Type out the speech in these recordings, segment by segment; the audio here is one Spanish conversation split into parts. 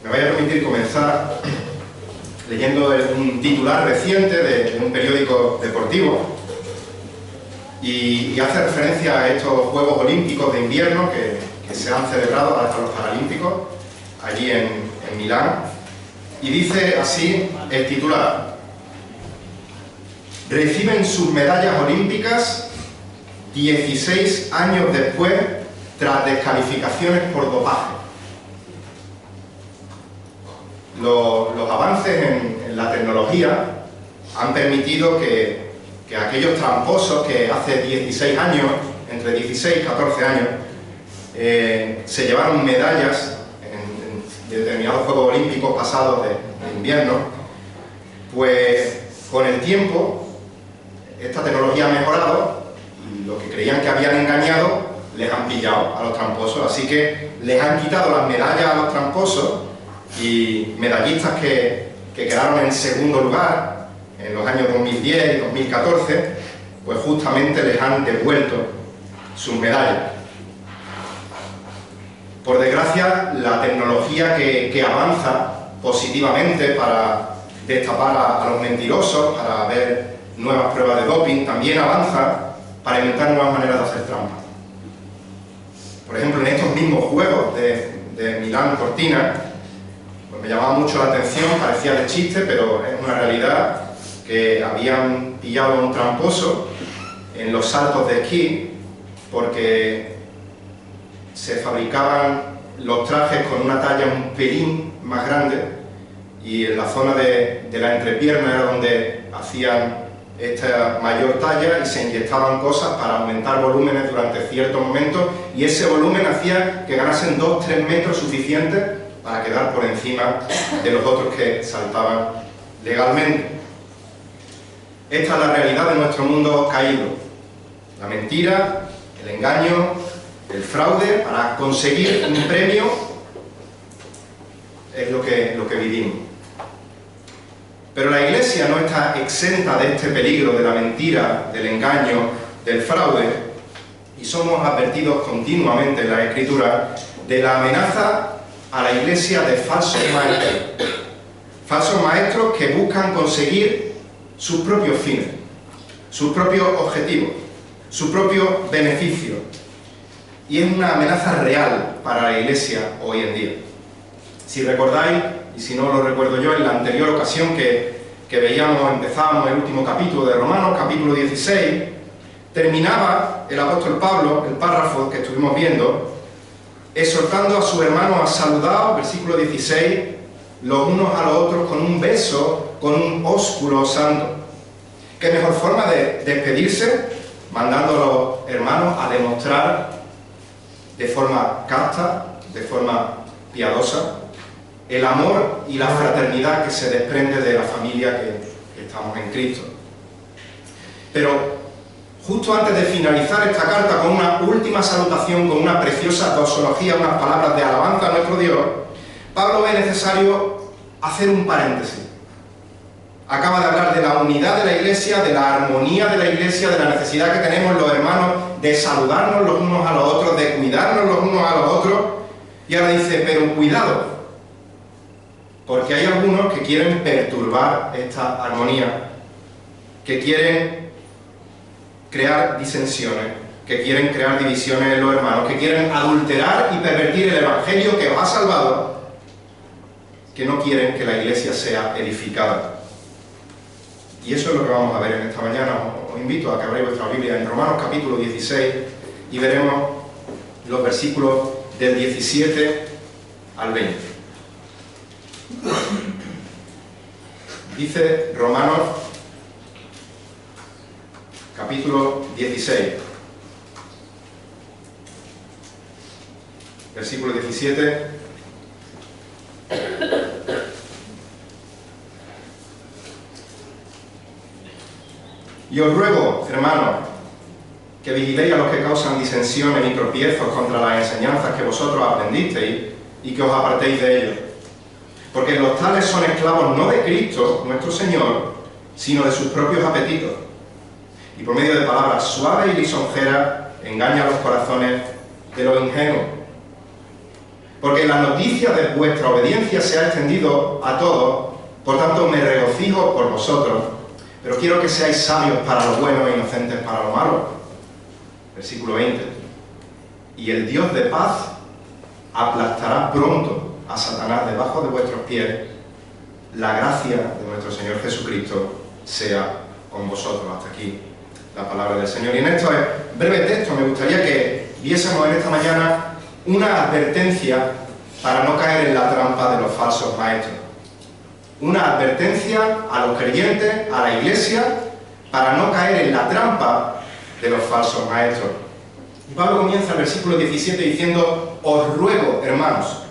Me voy a permitir comenzar leyendo un titular reciente de un periódico deportivo y hace referencia a estos Juegos Olímpicos de invierno que se han celebrado hasta los Paralímpicos allí en Milán, y dice así el titular: reciben sus medallas olímpicas 16 años después tras descalificaciones por dopaje. Los avances en la tecnología han permitido que aquellos tramposos que hace 16 años, entre 16 y 14 años, se llevaron medallas en determinados Juegos Olímpicos pasados de invierno, pues con el tiempo esta tecnología ha mejorado y lo que creían que habían engañado les han pillado a los tramposos, así que les han quitado las medallas a los tramposos, y medallistas que quedaron en segundo lugar en los años 2010 y 2014, pues justamente les han devuelto sus medallas. Por desgracia, la tecnología que avanza positivamente para destapar a los mentirosos, para ver nuevas pruebas de doping, también avanza para inventar nuevas maneras de hacer trampa. Por ejemplo, en estos mismos Juegos de Milán-Cortina, pues me llamaba mucho la atención, parecía de chiste, pero es una realidad, que habían pillado a un tramposo en los saltos de esquí porque se fabricaban los trajes con una talla un pelín más grande, y en la zona de la entrepierna era donde hacían esta mayor talla y se inyectaban cosas para aumentar volúmenes durante ciertos momentos, y ese volumen hacía que ganasen 2-3 metros suficientes para quedar por encima de los otros que saltaban legalmente. Esta es la realidad de nuestro mundo caído: la mentira, el engaño, el fraude para conseguir un premio es lo que vivimos. Pero la Iglesia no está exenta de este peligro de la mentira, del engaño, del fraude, y somos advertidos continuamente en la Escritura de la amenaza a la Iglesia de falsos maestros que buscan conseguir sus propios fines, sus propios objetivos, su propio beneficio, y es una amenaza real para la Iglesia hoy en día. Si recordáis, y si no lo recuerdo yo, en la anterior ocasión que empezábamos el último capítulo de Romanos, capítulo 16, terminaba el apóstol Pablo, el párrafo que estuvimos viendo, exhortando a sus hermanos a saludar, versículo 16, los unos a los otros con un beso, con un ósculo santo. ¿Qué mejor forma de despedirse? Mandando a los hermanos a demostrar de forma casta, de forma piadosa, el amor y la fraternidad que se desprende de la familia que estamos en Cristo. Pero justo antes de finalizar esta carta con una última salutación, con una preciosa doxología, unas palabras de alabanza a nuestro Dios, Pablo ve necesario hacer un paréntesis. Acaba de hablar de la unidad de la Iglesia, de la armonía de la Iglesia, de la necesidad que tenemos los hermanos de saludarnos los unos a los otros, de cuidarnos los unos a los otros, y ahora dice, pero cuidado, porque hay algunos que quieren perturbar esta armonía, que quieren crear disensiones, que quieren crear divisiones en los hermanos, que quieren adulterar y pervertir el Evangelio que os ha salvado, que no quieren que la Iglesia sea edificada. Y eso es lo que vamos a ver en esta mañana. Os invito a que abráis vuestra Biblia en Romanos capítulo 16 y veremos los versículos del 17 al 20. Dice Romanos capítulo 16, versículo 17. Y os ruego, hermanos, que vigiléis a los que causan disensiones y tropiezos contra las enseñanzas que vosotros aprendisteis y que os apartéis de ellos. Porque los tales son esclavos no de Cristo, nuestro Señor, sino de sus propios apetitos. Y por medio de palabras suaves y lisonjeras engaña los corazones de los ingenuos. porque la noticia de vuestra obediencia se ha extendido a todos, por tanto me regocijo por vosotros, pero quiero que seáis sabios para lo bueno e inocentes para lo malo. Versículo 20. Y el Dios de paz aplastará pronto a Satanás debajo de vuestros pies. La gracia de nuestro Señor Jesucristo sea con vosotros. Hasta aquí la palabra del Señor. Y en este breve texto me gustaría que viésemos en esta mañana una advertencia para no caer en la trampa de los falsos maestros. Una advertencia a los creyentes, a la Iglesia, para no caer en la trampa de los falsos maestros. Y Pablo comienza el versículo 17 diciendo: os ruego, hermanos.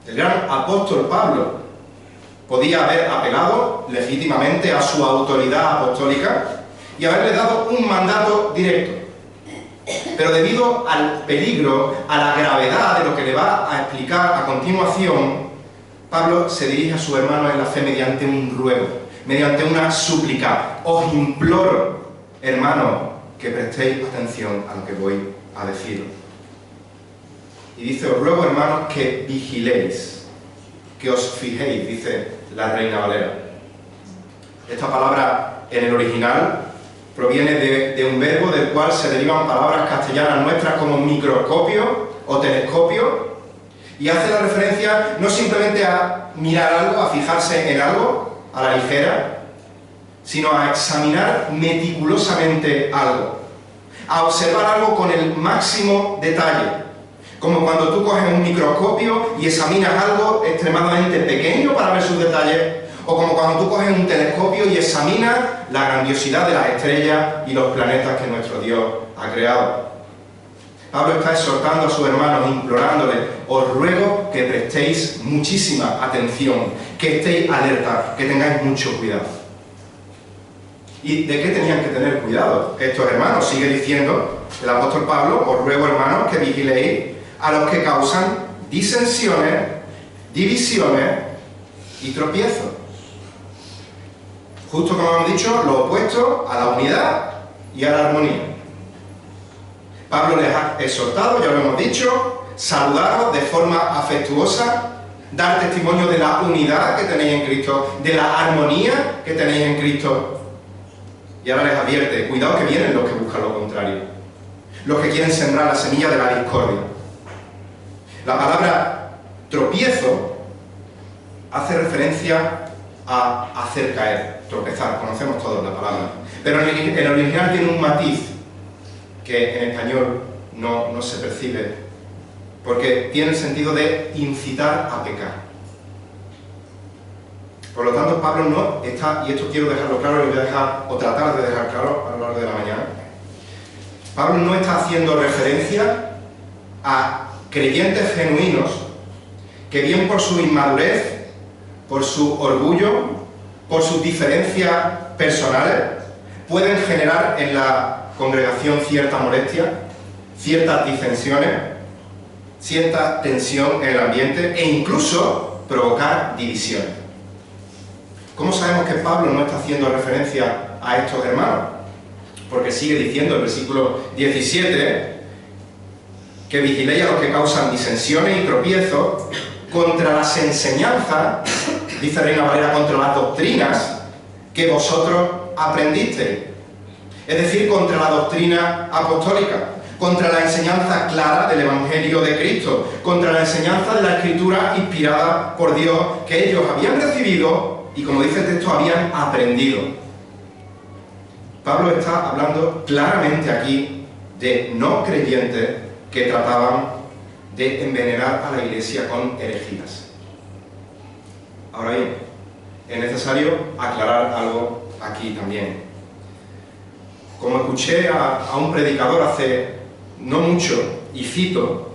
El gran apóstol Pablo podía haber apelado legítimamente a su autoridad apostólica y haberle dado un mandato directo. Pero debido al peligro, a la gravedad de lo que le va a explicar a continuación, Pablo se dirige a sus hermanos en la fe mediante un ruego, mediante una súplica. Os imploro, hermanos, que prestéis atención a lo que voy a deciros. Y dice: os ruego, hermanos, que vigiléis, que os fijéis, dice la Reina Valera. Esta palabra en el original proviene de un verbo del cual se derivan palabras castellanas nuestras como microscopio o telescopio, y hace la referencia no simplemente a mirar algo, a fijarse en algo a la ligera, sino a examinar meticulosamente algo, a observar algo con el máximo detalle, como cuando tú coges un microscopio y examinas algo extremadamente pequeño para ver sus detalles, o como cuando tú coges un telescopio y examinas la grandiosidad de las estrellas y los planetas que nuestro Dios ha creado. Pablo está exhortando a sus hermanos, implorándoles: os ruego que prestéis muchísima atención, que estéis alerta, que tengáis mucho cuidado. ¿Y de qué tenían que tener cuidado estos hermanos? Sigue diciendo el apóstol Pablo: os ruego, hermanos, que vigiléis a los que causan disensiones, divisiones y tropiezos. Justo como hemos dicho, lo opuesto a la unidad y a la armonía. Pablo les ha exhortado, ya lo hemos dicho, saludaros de forma afectuosa, dar testimonio de la unidad que tenéis en Cristo, de la armonía que tenéis en Cristo. Y ahora les advierte: cuidado que vienen los que buscan lo contrario, los que quieren sembrar la semilla de la discordia. La palabra tropiezo hace referencia a hacer caer, tropezar, conocemos todos la palabra, pero en el original tiene un matiz que en español no se percibe, porque tiene el sentido de incitar a pecar. Por lo tanto, Pablo no está, y esto quiero dejarlo claro, y lo voy a dejar, o tratar de dejar claro a lo largo de la mañana, Pablo no está haciendo referencia a creyentes genuinos que, bien por su inmadurez, por su orgullo, por sus diferencias personales, pueden generar en la congregación cierta molestia, ciertas disensiones, cierta tensión en el ambiente e incluso provocar divisiones. ¿Cómo sabemos que Pablo no está haciendo referencia a estos hermanos? Porque sigue diciendo el versículo 17 que vigiléis a los que causan disensiones y tropiezos contra las enseñanzas, dice Reina Valera, contra las doctrinas que vosotros aprendisteis. Es decir, contra la doctrina apostólica, contra la enseñanza clara del Evangelio de Cristo, contra la enseñanza de la Escritura inspirada por Dios que ellos habían recibido y, como dice el texto, habían aprendido. Pablo está hablando claramente aquí de no creyentes que trataban de envenenar a la Iglesia con herejías. Ahora bien, es necesario aclarar algo aquí también. Como escuché a un predicador hace no mucho, y cito,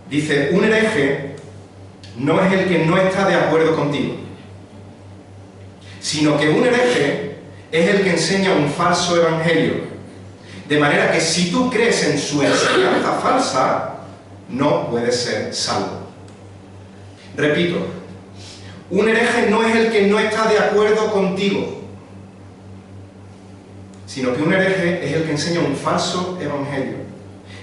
dice: un hereje no es el que no está de acuerdo contigo, sino que un hereje es el que enseña un falso evangelio. De manera que si tú crees en su enseñanza falsa, no puedes ser salvo. Repito, un hereje no es el que no está de acuerdo contigo, sino que un hereje es el que enseña un falso evangelio.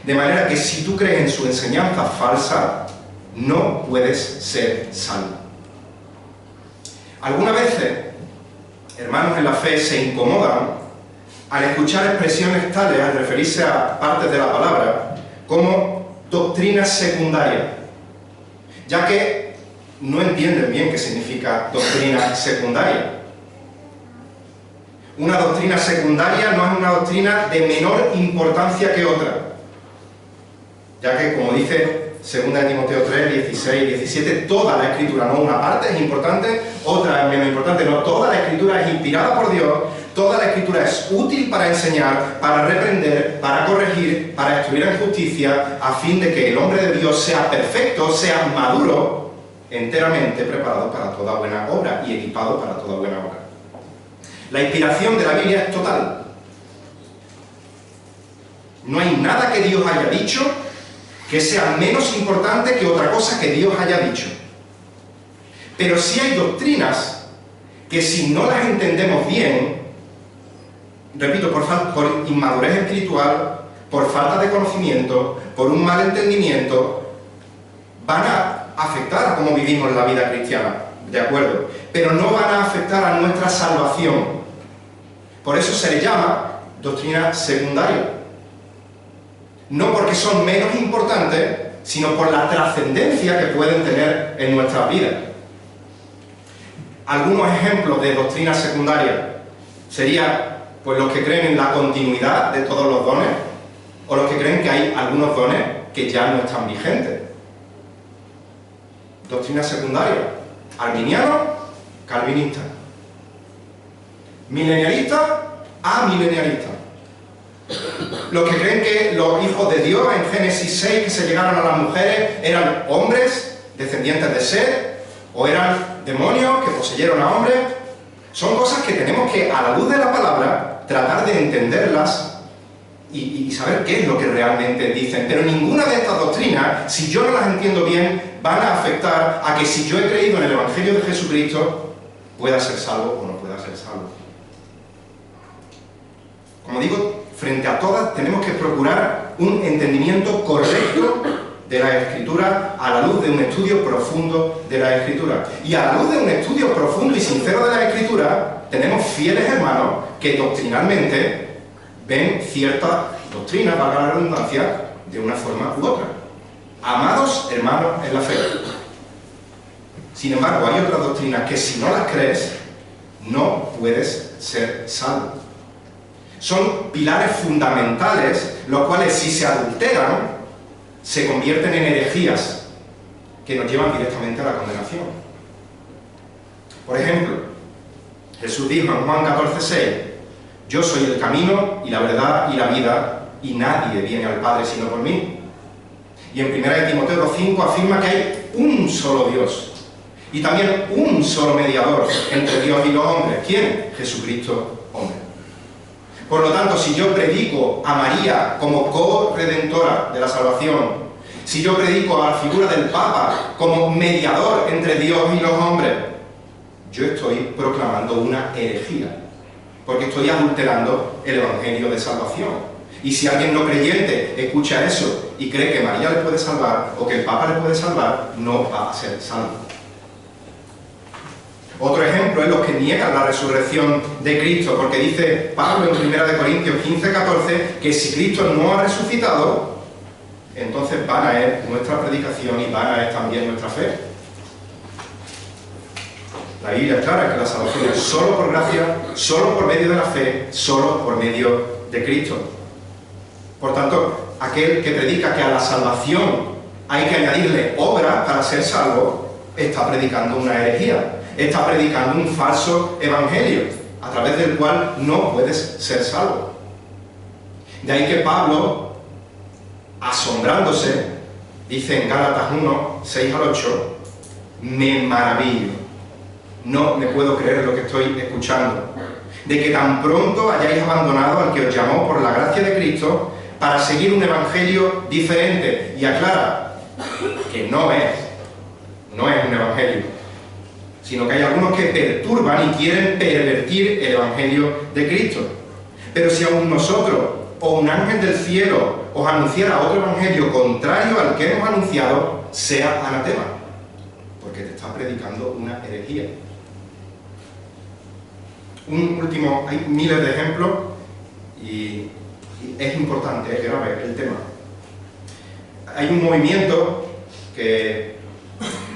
De manera que si tú crees en su enseñanza falsa, no puedes ser salvo. Algunas veces, hermanos en la fe se incomodan al escuchar expresiones tales, al referirse a partes de la palabra, como doctrinas secundarias, ya que no entienden bien qué significa doctrina secundaria. Una doctrina secundaria no es una doctrina de menor importancia que otra, ya que, como dice 2 Timoteo 3, 16 y 17, toda la Escritura, no una parte es importante, otra es menos importante, no, toda la Escritura es inspirada por Dios, toda la Escritura es útil para enseñar, para reprender, para corregir, para instruir en justicia, a fin de que el hombre de Dios sea perfecto, sea maduro, enteramente preparado para toda buena obra y equipado para toda buena obra. La inspiración de la Biblia es total. No hay nada que Dios haya dicho que sea menos importante que otra cosa que Dios haya dicho. Pero sí hay doctrinas que si no las entendemos bien, repito, por inmadurez espiritual, por falta de conocimiento, por un mal entendimiento, van a afectar a cómo vivimos la vida cristiana, de acuerdo, pero no van a afectar a nuestra salvación. Por eso se le llama doctrina secundaria. No porque son menos importantes, sino por la trascendencia que pueden tener en nuestras vidas. Algunos ejemplos de doctrina secundaria serían pues los que creen en la continuidad de todos los dones, o los que creen que hay algunos dones que ya no están vigentes. Doctrina secundaria: arminiano, calvinista; milenialista, amilenialista. Los que creen que los hijos de Dios en Génesis 6 que se llegaron a las mujeres eran hombres, descendientes de Set, o eran demonios que poseyeron a hombres. Son cosas que tenemos que, a la luz de la palabra, tratar de entenderlas y saber qué es lo que realmente dicen. Pero ninguna de estas doctrinas, si yo no las entiendo bien, van a afectar a que si yo he creído en el Evangelio de Jesucristo, pueda ser salvo o no pueda ser salvo. Como digo, frente a todas tenemos que procurar un entendimiento correcto de la Escritura a la luz de un estudio profundo de la Escritura. Y a la luz de un estudio profundo y sincero de la Escritura, tenemos fieles hermanos que doctrinalmente ven ciertas doctrinas, valga la redundancia, de una forma u otra. Amados hermanos en la fe. Sin embargo, hay otras doctrinas que si no las crees, no puedes ser salvo. Son pilares fundamentales, los cuales si se adulteran, se convierten en herejías que nos llevan directamente a la condenación. Por ejemplo, Jesús dijo en Juan 14:6, yo soy el camino y la verdad y la vida, y nadie viene al Padre sino por mí. Y en 1 Timoteo 2:5 afirma que hay un solo Dios y también un solo mediador entre Dios y los hombres. ¿Quién? Jesucristo, hombre. Por lo tanto, si yo predico a María como co-redentora de la salvación, si yo predico a la figura del Papa como mediador entre Dios y los hombres, yo estoy proclamando una herejía, porque estoy adulterando el Evangelio de salvación. Y si alguien no creyente escucha eso y cree que María le puede salvar o que el Papa le puede salvar, no va a ser salvo. Otro ejemplo es los que niegan la resurrección de Cristo, porque dice Pablo en 1 Corintios 15:14 que si Cristo no ha resucitado, entonces vana es nuestra predicación y vana es también nuestra fe. La Biblia es clara que la salvación es solo por gracia, solo por medio de la fe, solo por medio de Cristo. Por tanto, aquel que predica que a la salvación hay que añadirle obras para ser salvo, está predicando una herejía. Está predicando un falso evangelio, a través del cual no puedes ser salvo. De ahí que Pablo, asombrándose, dice en Gálatas 1:6-8, me maravillo, no me puedo creer lo que estoy escuchando, de que tan pronto hayáis abandonado al que os llamó por la gracia de Cristo para seguir un evangelio diferente. Y aclara que no es un evangelio, sino que hay algunos que perturban y quieren pervertir el Evangelio de Cristo. Pero si aún nosotros o un ángel del cielo os anunciara otro evangelio contrario al que hemos anunciado, sea anatema, porque te está predicando una herejía. Un último, hay miles de ejemplos y es importante, es grave el tema. Hay un movimiento que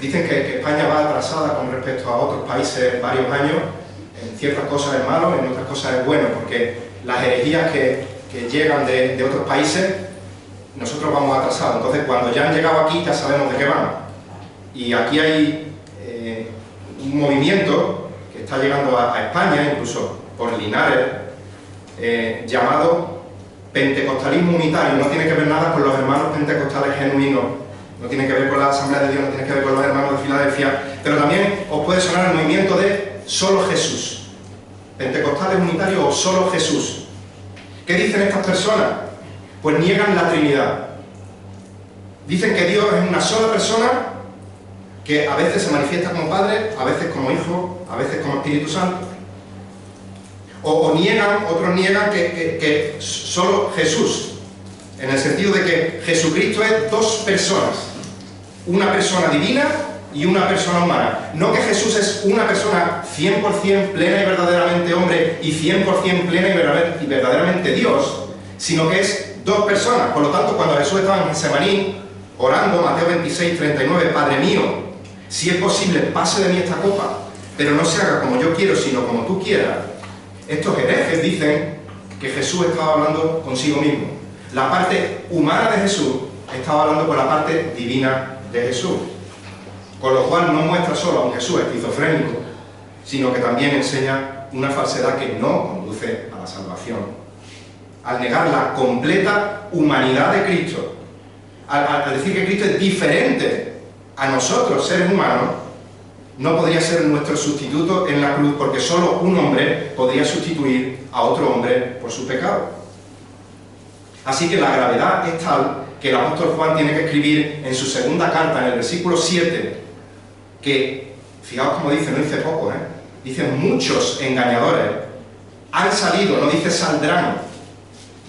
dicen que España va atrasada con respecto a otros países varios años. En ciertas cosas es malo, en otras cosas es bueno, porque las herejías que llegan de otros países, nosotros vamos atrasados. Entonces, cuando ya han llegado aquí, ya sabemos de qué van. Y aquí hay un movimiento que está llegando a España, incluso por Linares, llamado pentecostalismo unitario. No tiene que ver nada con los hermanos pentecostales genuinos, no tiene que ver con la Asamblea de Dios, no tiene que ver con los hermanos de Filadelfia, pero también os puede sonar el movimiento de solo Jesús. Pentecostales unitarios o solo Jesús. ¿Qué dicen estas personas? Pues niegan la Trinidad. Dicen que Dios es una sola persona que a veces se manifiesta como Padre, a veces como Hijo, a veces como Espíritu Santo. O niegan, otros niegan que solo Jesús, en el sentido de que Jesucristo es dos personas, una persona divina y una persona humana. No que Jesús es una persona 100% plena y verdaderamente hombre y 100% plena y verdaderamente Dios, sino que es dos personas. Por lo tanto, cuando Jesús estaba en Getsemaní, orando, Mateo 26, 39, Padre mío, si es posible, pase de mí esta copa, pero no se haga como yo quiero, sino como tú quieras. Estos herejes dicen que Jesús estaba hablando consigo mismo. La parte humana de Jesús estaba hablando con la parte divina de Jesús. Con lo cual no muestra solo a un Jesús esquizofrénico, sino que también enseña una falsedad que no conduce a la salvación. Al negar la completa humanidad de Cristo, al decir que Cristo es diferente a nosotros, seres humanos, no podría ser nuestro sustituto en la cruz, porque solo un hombre podría sustituir a otro hombre por su pecado. Así que la gravedad es tal que el apóstol Juan tiene que escribir en su segunda carta, en el versículo 7, que, fijaos como dice, no dice poco, dice muchos engañadores han salido, no dice saldrán,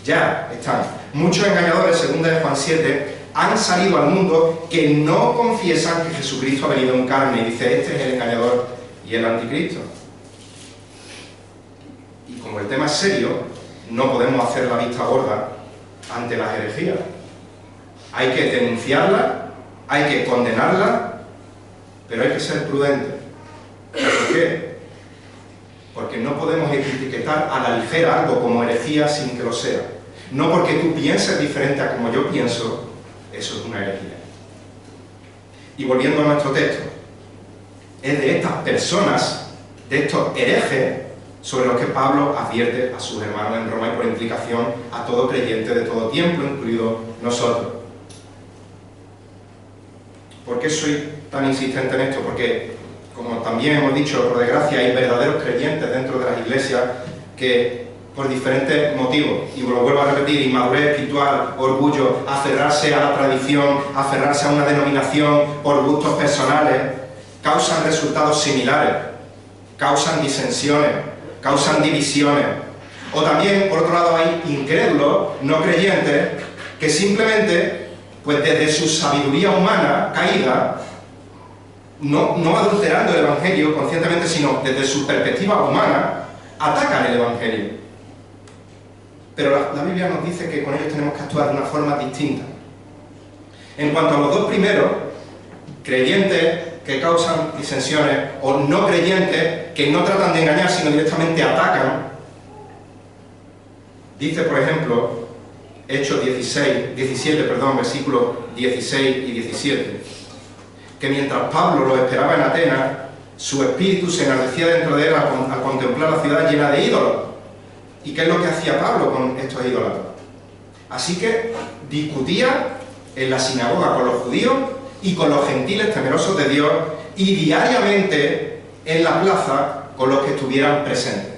ya están. Muchos engañadores, segunda de Juan 7, han salido al mundo que no confiesan que Jesucristo ha venido en carne. Y dice, este es el engañador y el anticristo. Y como el tema es serio, no podemos hacer la vista gorda ante las herejías. Hay que denunciarla, hay que condenarla, pero hay que ser prudentes. ¿Por qué? Porque no podemos etiquetar a la ligera algo como herejía sin que lo sea. No porque tú pienses diferente a como yo pienso, eso es una herejía. Y volviendo a nuestro texto, es de estas personas, de estos herejes, sobre los que Pablo advierte a sus hermanos en Roma y por implicación a todo creyente de todo tiempo, incluido nosotros. ¿Por qué soy tan insistente en esto? Porque, como también hemos dicho, por desgracia, hay verdaderos creyentes dentro de las iglesias que, por diferentes motivos, y lo vuelvo a repetir, inmadurez espiritual, orgullo, aferrarse a la tradición, aferrarse a una denominación por gustos personales, causan resultados similares, causan disensiones, causan divisiones. O también, por otro lado, hay incrédulos, no creyentes, que simplemente, pues desde su sabiduría humana caída, no adulterando el Evangelio conscientemente, sino desde su perspectiva humana, atacan el Evangelio. Pero la Biblia nos dice que con ellos tenemos que actuar de una forma distinta. En cuanto a los dos primeros, creyentes que causan disensiones o no creyentes que no tratan de engañar sino directamente atacan, dice por ejemplo Hechos 17, versículos 16 y 17, que mientras Pablo lo esperaba en Atenas, su espíritu se enardecía dentro de él al contemplar la ciudad llena de ídolos. ¿Y qué es lo que hacía Pablo con estos ídolos? Así que discutía en la sinagoga con los judíos y con los gentiles temerosos de Dios, y diariamente en la plaza con los que estuvieran presentes.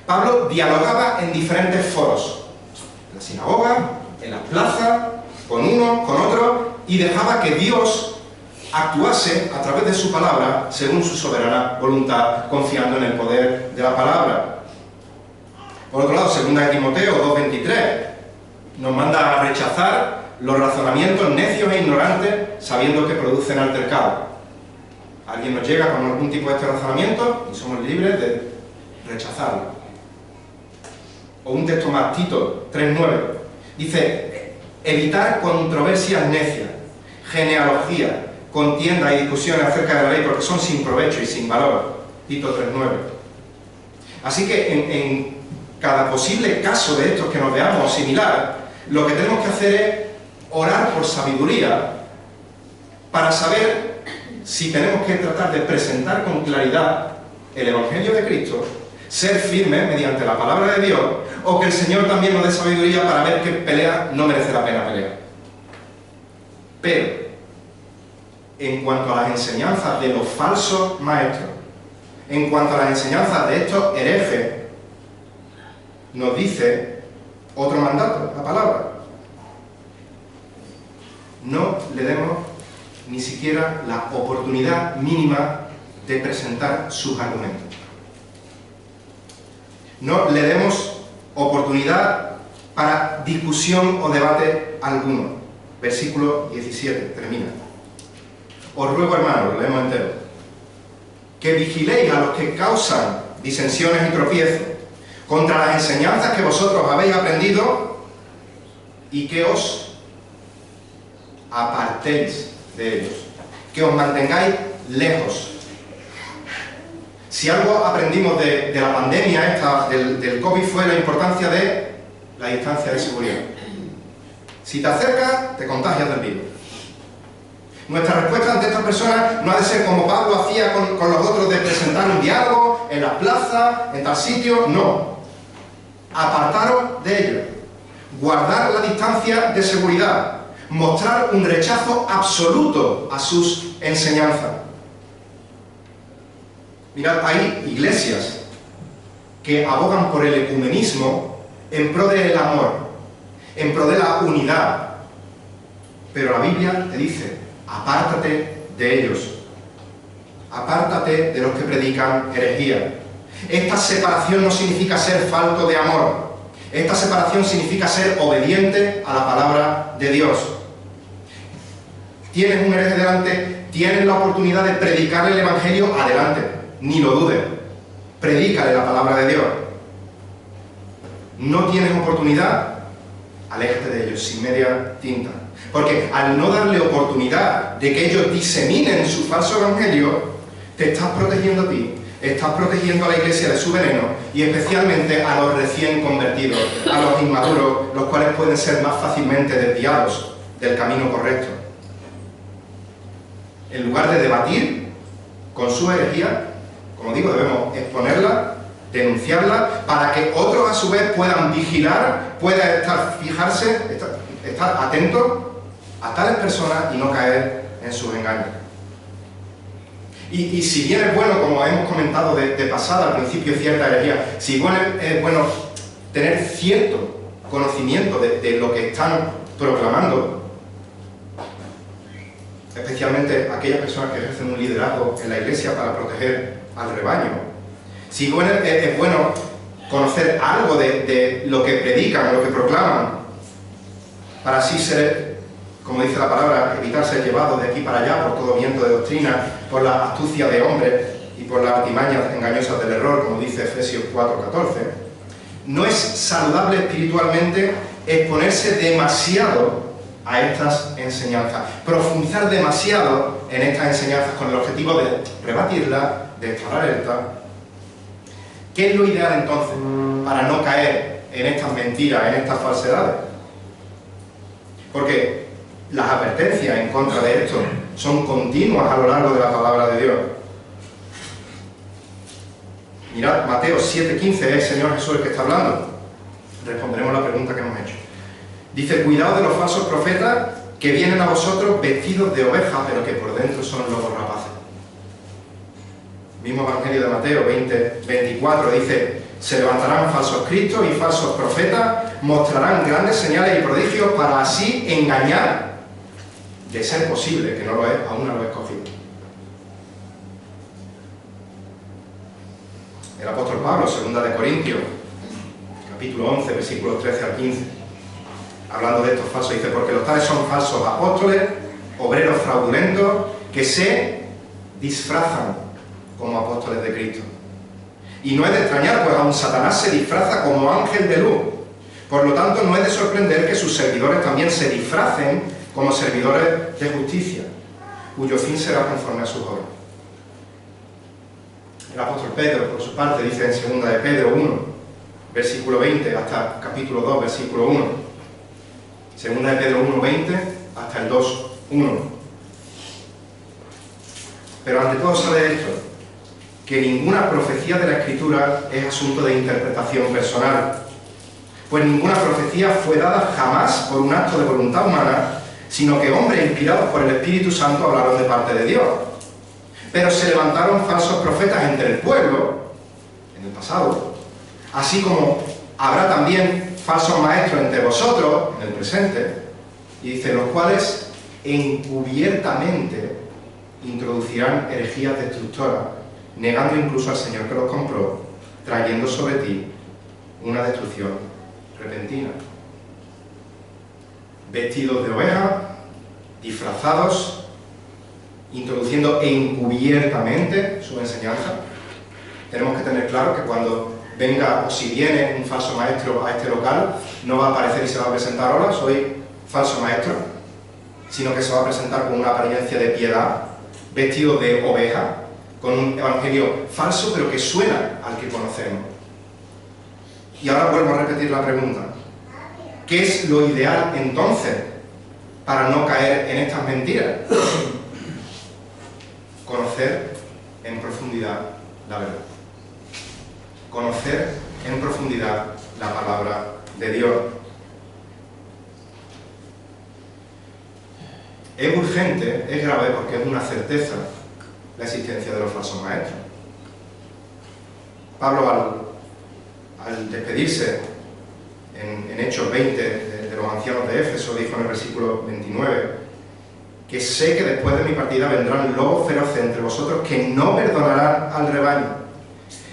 Pablo dialogaba en diferentes foros, en la sinagoga, en las plazas, con unos, con otros, y dejaba que Dios actuase a través de su palabra según su soberana voluntad, confiando en el poder de la palabra. Por otro lado, 2 Timoteo 2:23 nos manda a rechazar los razonamientos necios e ignorantes, sabiendo que producen altercado. Alguien nos llega con algún tipo de este razonamiento y somos libres de rechazarlo. O un texto más, Tito 3:9, dice: evitar controversias necias, genealogía, contiendas y discusiones acerca de la ley, porque son sin provecho y sin valor. Tito 3:9. Así que en cada posible caso de estos que nos veamos similar, lo que tenemos que hacer es orar por sabiduría para saber si tenemos que tratar de presentar con claridad el Evangelio de Cristo, ser firmes mediante la palabra de Dios, o que el Señor también nos dé sabiduría para ver qué pelea no merece la pena pelear. Pero, en cuanto a las enseñanzas de los falsos maestros, en cuanto a las enseñanzas de estos herejes, nos dice otro mandato, la palabra: no le demos ni siquiera la oportunidad mínima de presentar sus argumentos. No le demos oportunidad para discusión o debate alguno. Versículo 17, termina: os ruego, hermanos, lo leemos entero, que vigiléis a los que causan disensiones y tropiezos contra las enseñanzas que vosotros habéis aprendido, y que os apartéis de ellos, que os mantengáis lejos. Si algo aprendimos de la pandemia esta, del COVID, fue la importancia de la distancia de seguridad. Si te acercas, te contagias del virus. Nuestra respuesta ante estas personas no ha de ser como Pablo hacía con los otros, de presentar un diálogo en las plazas, en tal sitio. No. Apartaros de ellos. Guardar la distancia de seguridad. Mostrar un rechazo absoluto a sus enseñanzas. Mirad, hay iglesias que abogan por el ecumenismo en pro del amor, en pro de la unidad. Pero la Biblia te dice: apártate de ellos. Apártate de los que predican herejía. Esta separación no significa ser falto de amor. Esta separación significa ser obediente a la palabra de Dios. Tienes un hereje delante, tienes la oportunidad de predicarle el Evangelio, adelante, ni lo dudes. Predícale la palabra de Dios. No tienes oportunidad, aléjate de ellos sin media tinta. Porque al no darle oportunidad de que ellos diseminen su falso evangelio, te estás protegiendo a ti, estás protegiendo a la iglesia de su veneno, y especialmente a los recién convertidos, a los inmaduros, los cuales pueden ser más fácilmente desviados del camino correcto. En lugar de debatir con su herejía, como digo, debemos exponerla, denunciarla, para que otros a su vez puedan vigilar, puedan estar atentos a tales personas y no caer en sus engaños. Y si bien es bueno, como hemos comentado de pasada al principio, cierta herejía, si bien es bueno tener cierto conocimiento de lo que están proclamando, especialmente aquellas personas que ejercen un liderazgo en la iglesia para proteger al rebaño, si bien es bueno conocer algo de lo que predican, lo que proclaman, para así ser, como dice la palabra, evitar ser llevados de aquí para allá por todo viento de doctrina, por la astucia de hombres y por las artimañas engañosas del error, como dice Efesios 4:14, no es saludable espiritualmente exponerse demasiado a estas enseñanzas, profundizar demasiado en estas enseñanzas con el objetivo de rebatirlas, de estar alerta. ¿Qué es lo ideal entonces para no caer en estas mentiras, en estas falsedades? Porque las advertencias en contra de esto son continuas a lo largo de la palabra de Dios. Mirad, Mateo 7:15, es el Señor Jesús el que está hablando. Responderemos la pregunta que hemos hecho. Dice: cuidado de los falsos profetas que vienen a vosotros vestidos de oveja, pero que por dentro son lobos rapaces. Mismo Evangelio de Mateo 20:24 dice: se levantarán falsos cristos y falsos profetas, mostrarán grandes señales y prodigios para así engañar, de ser posible, que no lo es, aún a los escogidos. El apóstol Pablo, 2 Corintios, capítulo 11, versículos 13 al 15, hablando de estos falsos, dice: porque los tales son falsos apóstoles, obreros fraudulentos, que se disfrazan como apóstoles de Cristo. Y no es de extrañar, pues aun Satanás se disfraza como ángel de luz. Por lo tanto, no es de sorprender que sus servidores también se disfracen como servidores de justicia, cuyo fin será conforme a sus obras. El apóstol Pedro, por su parte, dice en 2 de Pedro 1, versículo 20, hasta capítulo 2, versículo 1. 2 de Pedro 1, 20, hasta el 2, 1. Pero ante todo sabe esto, que ninguna profecía de la Escritura es asunto de interpretación personal, pues ninguna profecía fue dada jamás por un acto de voluntad humana, sino que hombres inspirados por el Espíritu Santo hablaron de parte de Dios. Pero se levantaron falsos profetas entre el pueblo, en el pasado, así como habrá también falsos maestros entre vosotros, en el presente, y dice, los cuales encubiertamente introducirán herejías destructoras, negando incluso al Señor que los compró, trayendo sobre ti una destrucción repentina. Vestidos de oveja, disfrazados, introduciendo encubiertamente su enseñanza. Tenemos que tener claro que cuando venga o si viene un falso maestro a este local, no va a aparecer y se va a presentar: hola, soy falso maestro, sino que se va a presentar con una apariencia de piedad, vestido de oveja, con un evangelio falso, pero que suena al que conocemos. Y ahora vuelvo a repetir la pregunta: ¿qué es lo ideal entonces para no caer en estas mentiras? Conocer en profundidad la verdad. Conocer en profundidad la palabra de Dios. Es urgente, es grave, porque es una certeza la existencia de los falsos maestros. Pablo, al despedirse en Hechos 20 de los ancianos de Éfeso, dijo en el versículo 29 que sé que después de mi partida vendrán lobos feroces entre vosotros que no perdonarán al rebaño,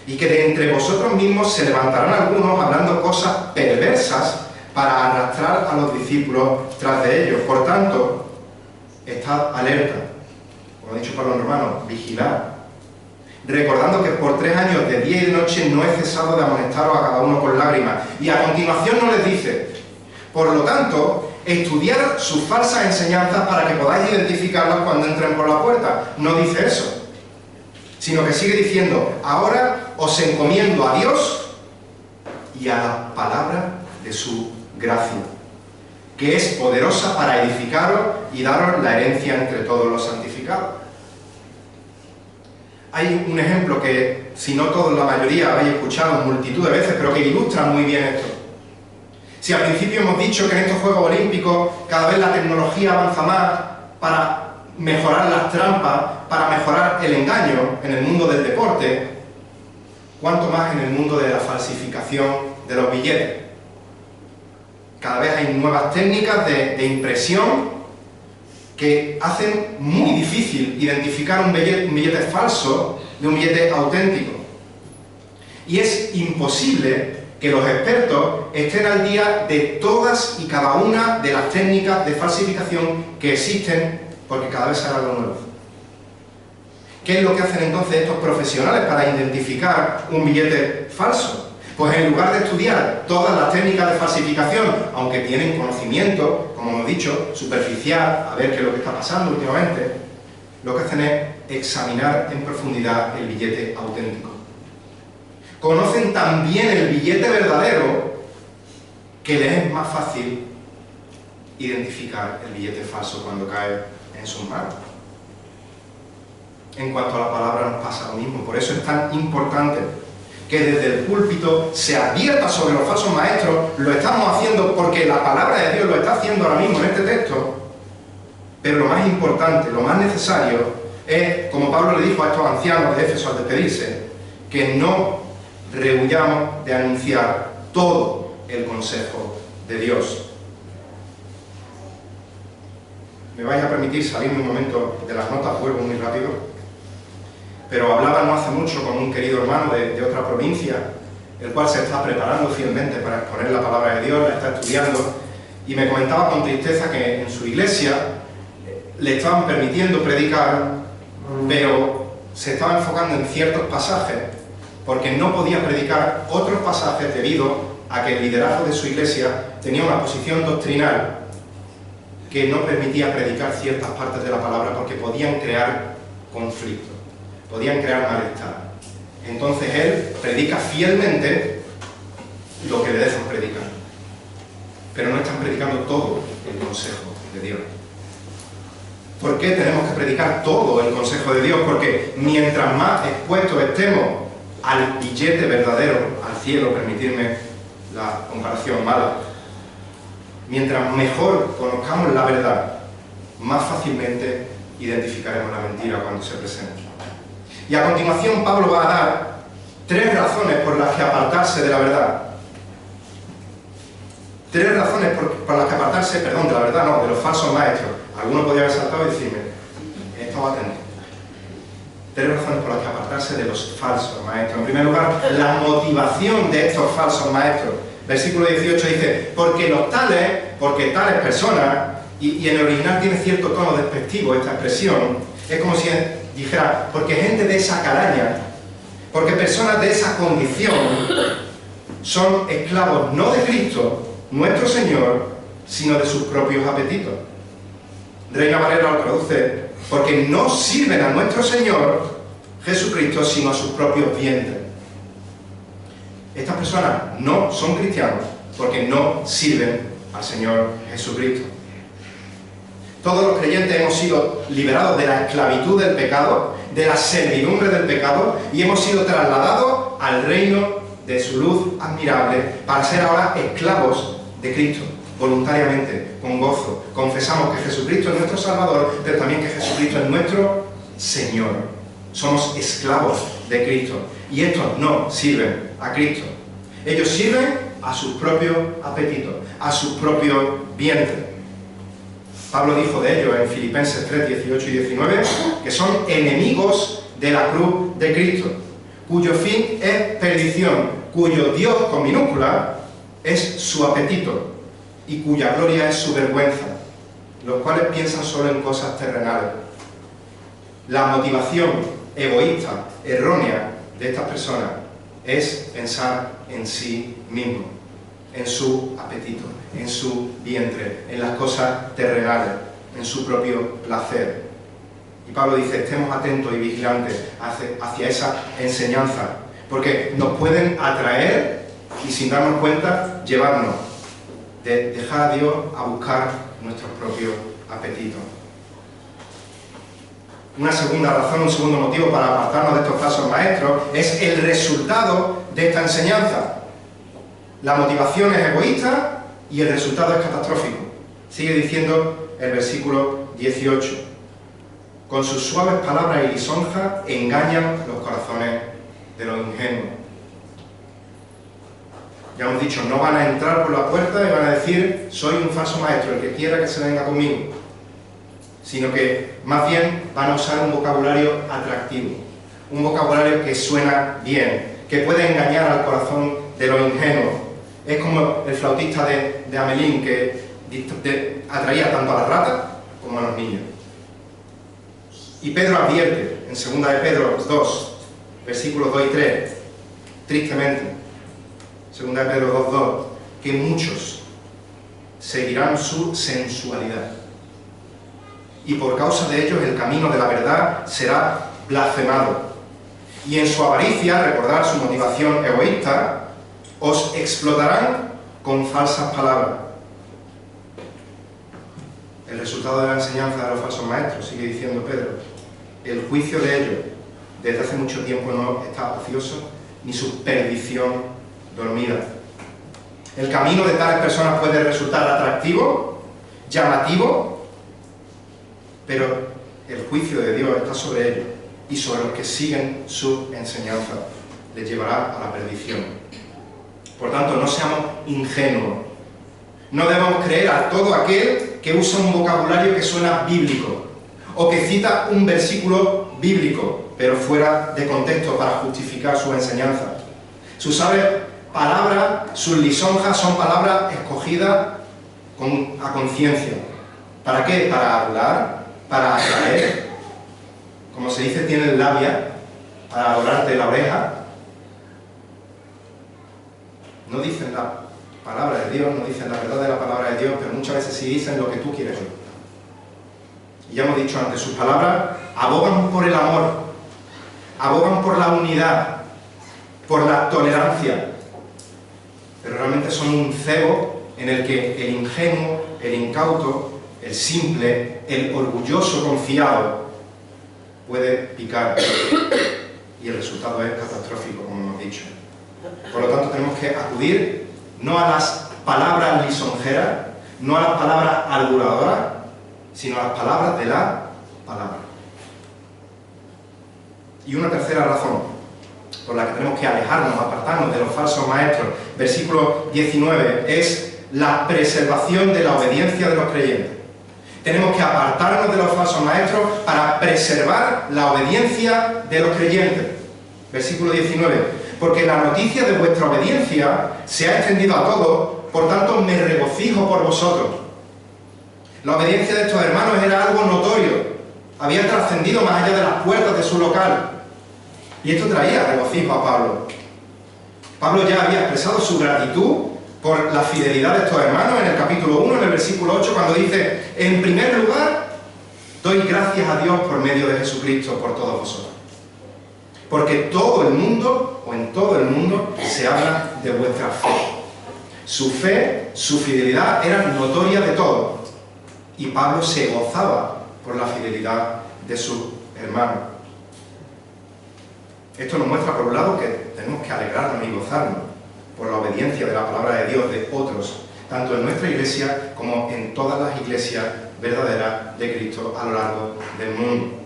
y que de entre vosotros mismos se levantarán algunos hablando cosas perversas para arrastrar a los discípulos tras de ellos. Por tanto, estad alerta, como ha dicho Pablo en Romanos, vigilad, recordando que por 3 años de día y de noche no he cesado de amonestaros a cada uno con lágrimas. Y a continuación no les dice: por lo tanto, estudiar sus falsas enseñanzas para que podáis identificarlas cuando entren por la puerta. No dice eso, sino que sigue diciendo: ahora os encomiendo a Dios y a la palabra de su gracia, que es poderosa para edificaros y daros la herencia entre todos los santificados. Hay un ejemplo que, si no todos, la mayoría habéis escuchado multitud de veces, pero que ilustra muy bien esto. Si al principio hemos dicho que en estos Juegos Olímpicos cada vez la tecnología avanza más para mejorar las trampas, para mejorar el engaño en el mundo del deporte, ¿cuánto más en el mundo de la falsificación de los billetes? Cada vez hay nuevas técnicas de impresión que hacen muy difícil identificar un billete falso de un billete auténtico. Y es imposible que los expertos estén al día de todas y cada una de las técnicas de falsificación que existen, porque cada vez sale algo nuevo. ¿Qué es lo que hacen entonces estos profesionales para identificar un billete falso? Pues en lugar de estudiar todas las técnicas de falsificación, aunque tienen conocimiento, como hemos dicho, superficial, a ver qué es lo que está pasando últimamente, lo que hacen es examinar en profundidad el billete auténtico. Conocen tan bien el billete verdadero que les es más fácil identificar el billete falso cuando cae en sus manos. En cuanto a la palabra nos pasa lo mismo. Por eso es tan importante que desde el púlpito se advierta sobre los falsos maestros. Lo estamos haciendo porque la palabra de Dios lo está haciendo ahora mismo en este texto. Pero lo más importante, lo más necesario es, como Pablo le dijo a estos ancianos de Éfeso al despedirse, que no rehuyamos de anunciar todo el consejo de Dios. Me vais a permitir salirme un momento de las notas, vuelvo muy rápido. Pero hablaba no hace mucho con un querido hermano de otra provincia, el cual se está preparando fielmente para exponer la palabra de Dios, la está estudiando, y me comentaba con tristeza que en su iglesia le estaban permitiendo predicar, pero se estaba enfocando en ciertos pasajes, porque no podía predicar otros pasajes debido a que el liderazgo de su iglesia tenía una posición doctrinal que no permitía predicar ciertas partes de la palabra porque podían crear conflicto, podían crear malestar. Entonces él predica fielmente lo que le dejan predicar, pero no están predicando todo el consejo de Dios. ¿Por qué tenemos que predicar todo el consejo de Dios? Porque mientras más expuestos estemos al billete verdadero, al cielo, permitirme la comparación mala, mientras mejor conozcamos la verdad, más fácilmente identificaremos la mentira cuando se presente. Y a continuación Pablo va a dar 3 razones por las que apartarse de la verdad. 3 razones por las que apartarse, perdón, de la verdad no, de los falsos maestros. Alguno podría haber saltado y decirme, estaba atento. 3 razones por las que apartarse de los falsos maestros. En primer lugar, la motivación de estos falsos maestros. Versículo 18 dice, porque tales personas, y en el original tiene cierto tono despectivo esta expresión, es como si dijera, porque gente de esa calaña, porque personas de esa condición son esclavos no de Cristo, nuestro Señor, sino de sus propios apetitos. Reina Valera lo traduce, porque no sirven a nuestro Señor Jesucristo, sino a sus propios vientres. Estas personas no son cristianos porque no sirven al Señor Jesucristo. Todos los creyentes hemos sido liberados de la esclavitud del pecado, de la servidumbre del pecado, y hemos sido trasladados al reino de su luz admirable para ser ahora esclavos de Cristo, voluntariamente, con gozo. Confesamos que Jesucristo es nuestro Salvador, pero también que Jesucristo es nuestro Señor. Somos esclavos de Cristo, y estos no sirven a Cristo. Ellos sirven a sus propios apetitos, a sus propios vientres. Pablo dijo de ellos en Filipenses 3, 18 y 19, que son enemigos de la cruz de Cristo, cuyo fin es perdición, cuyo Dios con minúscula es su apetito y cuya gloria es su vergüenza, los cuales piensan solo en cosas terrenales. La motivación egoísta, errónea de estas personas es pensar en sí mismo, en su apetito, en su vientre, en las cosas terrenales, en su propio placer. Y Pablo dice, estemos atentos y vigilantes hacia esa enseñanza, porque nos pueden atraer y sin darnos cuenta, llevarnos de dejar a Dios a buscar nuestros propios apetitos. Una segunda razón, un segundo motivo para apartarnos de estos falsos maestros es el resultado de esta enseñanza. La motivación es egoísta y el resultado es catastrófico. Sigue diciendo el versículo 18. Con sus suaves palabras y lisonjas engañan los corazones de los ingenuos. Ya hemos dicho, no van a entrar por la puerta y van a decir, soy un falso maestro, el que quiera que se venga conmigo. Sino que más bien van a usar un vocabulario atractivo, un vocabulario que suena bien, que puede engañar al corazón de los ingenuos. Es como el flautista de Amelín, que atraía tanto a las ratas como a los niños. Y Pedro advierte, en 2 de Pedro 2, versículos 2 y 3, tristemente, 2 de Pedro 2:2, que muchos seguirán su sensualidad. Y por causa de ellos el camino de la verdad será blasfemado. Y en su avaricia, recordar su motivación egoísta, os explotarán con falsas palabras. El resultado de la enseñanza de los falsos maestros, sigue diciendo Pedro, el juicio de ellos desde hace mucho tiempo no está ocioso, ni su perdición dormida. El camino de tales personas puede resultar atractivo, llamativo, pero el juicio de Dios está sobre ellos y sobre los que siguen su enseñanza. Les llevará a la perdición. Por tanto, no seamos ingenuos. No debemos creer a todo aquel que usa un vocabulario que suena bíblico o que cita un versículo bíblico, pero fuera de contexto para justificar su enseñanza. palabras, sus lisonjas son palabras escogidas a conciencia. ¿Para qué? Para hablar, para atraer. Como se dice, tienen labia para adorarte la oreja. No dicen la palabra de Dios, no dicen la verdad de la palabra de Dios, pero muchas veces sí dicen lo que tú quieres oír. Y ya hemos dicho antes, sus palabras abogan por el amor, abogan por la unidad, por la tolerancia, pero realmente son un cebo en el que el ingenuo, el incauto, el simple, el orgulloso confiado puede picar y el resultado es catastrófico, como hemos dicho. Por lo tanto, tenemos que acudir no a las palabras lisonjeras, no a las palabras arguladoras, sino a las palabras de la palabra. Y una tercera razón por la que tenemos que alejarnos, apartarnos de los falsos maestros, versículo 19, es la preservación de la obediencia de los creyentes. Tenemos que apartarnos de los falsos maestros para preservar la obediencia de los creyentes. Versículo 19. Porque la noticia de vuestra obediencia se ha extendido a todos, por tanto me regocijo por vosotros. La obediencia de estos hermanos era algo notorio, había trascendido más allá de las puertas de su local. Y esto traía regocijo a Pablo. Pablo ya había expresado su gratitud por la fidelidad de estos hermanos en el capítulo 1, en el versículo 8, cuando dice: en primer lugar, doy gracias a Dios por medio de Jesucristo por todos vosotros. Porque todo el mundo, o en todo el mundo, se habla de vuestra fe. Su fe, su fidelidad eran notoria de todos. Y Pablo se gozaba por la fidelidad de sus hermanos. Esto nos muestra, por un lado, que tenemos que alegrarnos y gozarnos por la obediencia de la palabra de Dios de otros, tanto en nuestra iglesia como en todas las iglesias verdaderas de Cristo a lo largo del mundo.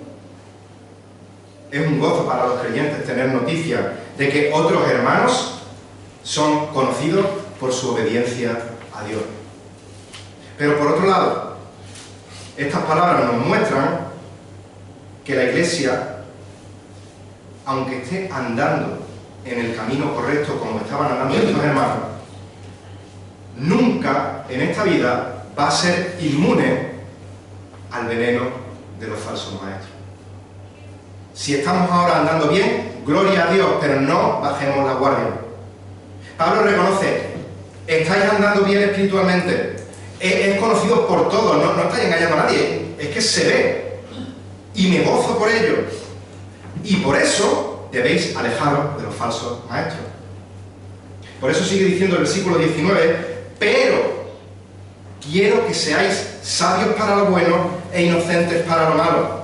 Es un gozo para los creyentes tener noticia de que otros hermanos son conocidos por su obediencia a Dios. Pero por otro lado, estas palabras nos muestran que la iglesia, aunque esté andando en el camino correcto como estaban andando estos hermanos, nunca en esta vida va a ser inmune al veneno de los falsos maestros. Si estamos ahora andando bien, gloria a Dios, pero no bajemos la guardia. Pablo reconoce: estáis andando bien espiritualmente, es conocido por todos, no estáis engañando a nadie, es que se ve, y me gozo por ello. Y por eso debéis alejaros de los falsos maestros. Por eso sigue diciendo el versículo 19: pero quiero que seáis sabios para lo bueno e inocentes para lo malo.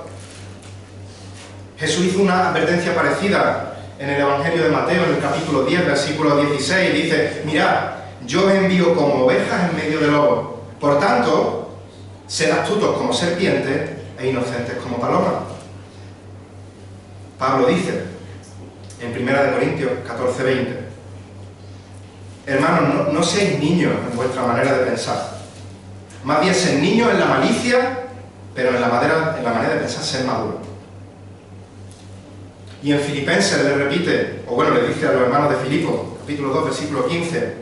Jesús hizo una advertencia parecida en el Evangelio de Mateo, en el capítulo 10, versículo 16. Dice: mirad, yo os envío como ovejas en medio de lobos. Por tanto, sed astutos como serpientes e inocentes como palomas. Pablo dice en 1 Corintios 14:20: hermanos, no seáis niños en vuestra manera de pensar. Más bien sed niños en la malicia, pero en la manera de pensar sed maduros. Y en Filipenses le repite, o bueno, le dice a los hermanos de Filipo, capítulo 2, versículo 15: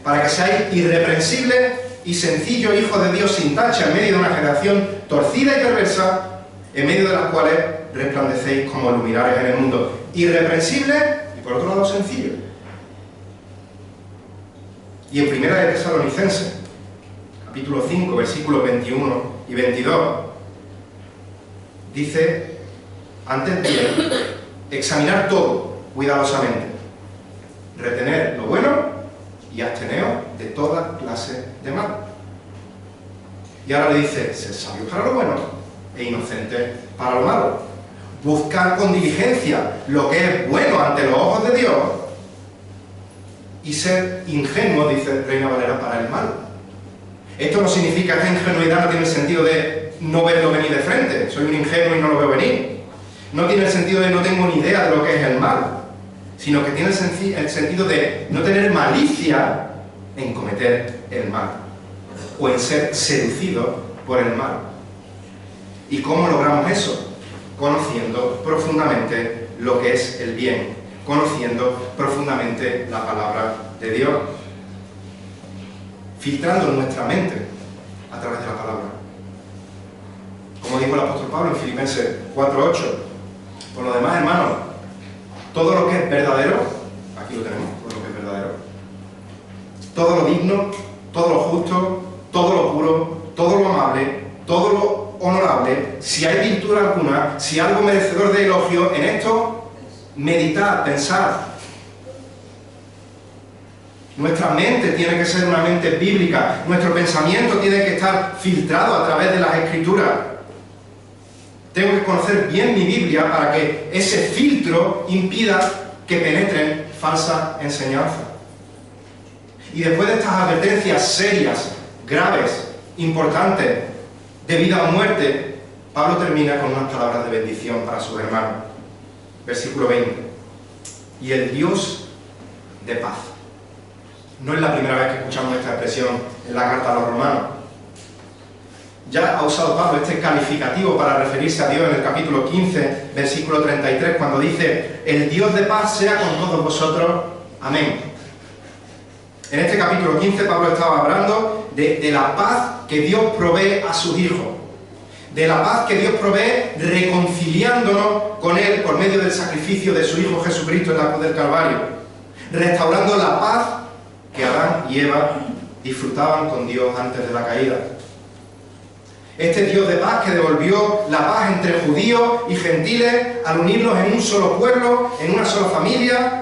para que seáis irreprensibles y sencillos hijos de Dios sin tacha en medio de una generación torcida y perversa, en medio de las cuales resplandecéis como luminares en el mundo. Irreprensibles y por otro lado sencillos. Y en 1 Tesalonicenses, capítulo 5, versículos 21 y 22, dice: antes bien, examinar todo cuidadosamente, retener lo bueno y absteneos de toda clase de mal. Y ahora le dice: sed sabios para lo bueno e inocentes para lo malo. Buscar con diligencia lo que es bueno ante los ojos de Dios y ser ingenuo, dice Reina Valera, para el mal. Esto no significa que ingenuidad no tiene el sentido de no verlo venir de frente. Soy un ingenuo y no lo veo venir. No tiene el sentido de no tengo ni idea de lo que es el mal, sino que tiene el sentido de no tener malicia en cometer el mal o en ser seducido por el mal. ¿Y cómo logramos eso? Conociendo profundamente lo que es el bien, conociendo profundamente la palabra de Dios, filtrando nuestra mente a través de la palabra. Como dijo el apóstol Pablo en Filipenses 4:8, por lo demás, hermanos, todo lo que es verdadero, aquí lo tenemos, todo lo que es verdadero, todo lo digno, todo lo justo, todo lo puro, todo lo amable, todo lo honorable, si hay virtud alguna, si algo merecedor de elogio, en esto meditad, pensad. Nuestra mente tiene que ser una mente bíblica, nuestro pensamiento tiene que estar filtrado a través de las Escrituras. Tengo que conocer bien mi Biblia para que ese filtro impida que penetren falsas enseñanzas. Y después de estas advertencias serias, graves, importantes, de vida o muerte, Pablo termina con unas palabras de bendición para sus hermanos. Versículo 20. Y el Dios de paz. No es la primera vez que escuchamos esta expresión en la carta a los romanos. Ya ha usado Pablo este calificativo para referirse a Dios en el capítulo 15, versículo 33, cuando dice: el Dios de paz sea con todos vosotros. Amén. En este capítulo 15 Pablo estaba hablando de la paz que Dios provee a sus hijos, de la paz que Dios provee reconciliándonos con Él por medio del sacrificio de su Hijo Jesucristo en la cruz del Calvario, restaurando la paz que Adán y Eva disfrutaban con Dios antes de la caída. Este Dios de paz que devolvió la paz entre judíos y gentiles al unirlos en un solo pueblo, en una sola familia.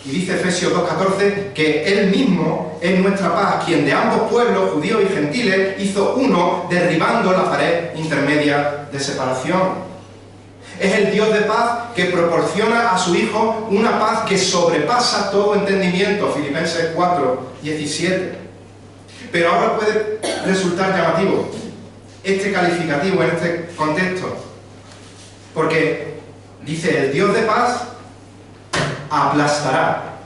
Y dice Efesios 2:14 que Él mismo es nuestra paz, quien de ambos pueblos, judíos y gentiles, hizo uno, derribando la pared intermedia de separación. Es el Dios de paz que proporciona a su Hijo una paz que sobrepasa todo entendimiento, Filipenses 4:17. Pero ahora puede resultar llamativo este calificativo en este contexto, porque dice: el Dios de paz aplastará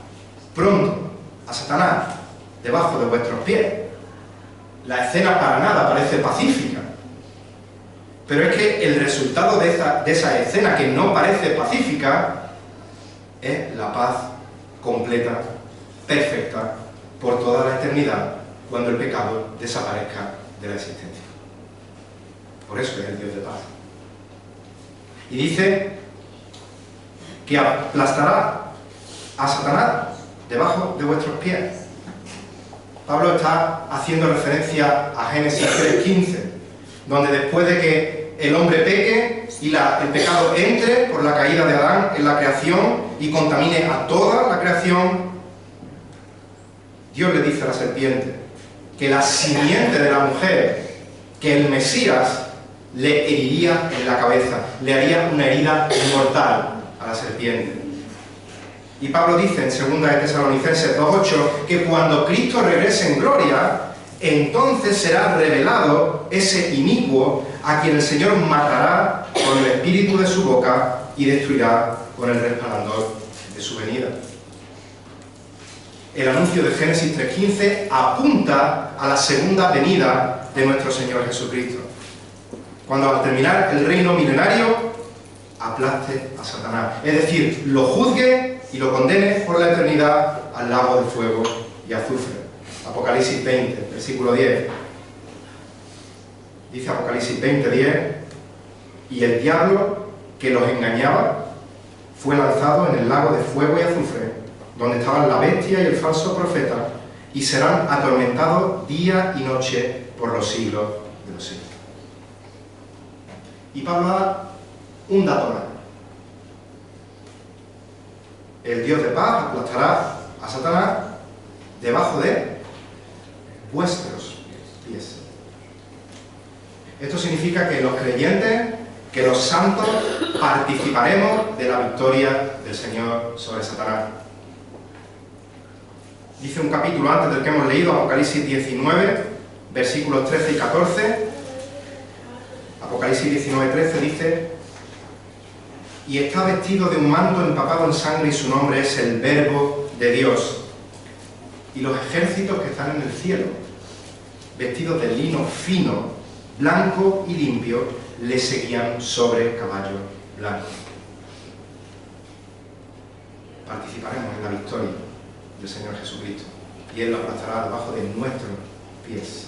pronto a Satanás debajo de vuestros pies. La escena para nada parece pacífica, pero es que el resultado de esa escena que no parece pacífica es la paz completa, perfecta, por toda la eternidad, cuando el pecado desaparezca de la existencia. Por eso es el Dios de paz. Y dice que aplastará a Satanás debajo de vuestros pies. Pablo está haciendo referencia a Génesis 3:15, donde después de que el hombre peque y el pecado entre por la caída de Adán en la creación y contamine a toda la creación, Dios le dice a la serpiente que la simiente de la mujer, que el Mesías, le heriría en la cabeza, le haría una herida mortal a la serpiente. Y Pablo dice en 2 Tesalonicenses 2:8 que cuando Cristo regrese en gloria, entonces será revelado ese inicuo a quien el Señor matará con el espíritu de su boca y destruirá con el resplandor de su venida. El anuncio de Génesis 3:15 apunta a la segunda venida de nuestro Señor Jesucristo, cuando al terminar el reino milenario aplaste a Satanás, es decir, lo juzgue y lo condene por la eternidad al lago de fuego y azufre. Apocalipsis 20, versículo 10. Dice Apocalipsis 20:10: y el diablo que los engañaba fue lanzado en el lago de fuego y azufre, donde estaban la bestia y el falso profeta, y serán atormentados día y noche por los siglos de los siglos. Y Pablo da un dato más. El Dios de paz aplastará a Satanás debajo de vuestros pies. Esto significa que los creyentes, que los santos, participaremos de la victoria del Señor sobre Satanás. Dice un capítulo antes del que hemos leído, Apocalipsis 19, versículos 13 y 14. Apocalipsis 19:13 dice: y está vestido de un manto empapado en sangre y su nombre es el Verbo de Dios. Y los ejércitos que están en el cielo, vestidos de lino fino, blanco y limpio, le seguían sobre caballo blanco. participaremos en la victoria del Señor Jesucristo, y Él lo aplastará debajo de nuestros pies.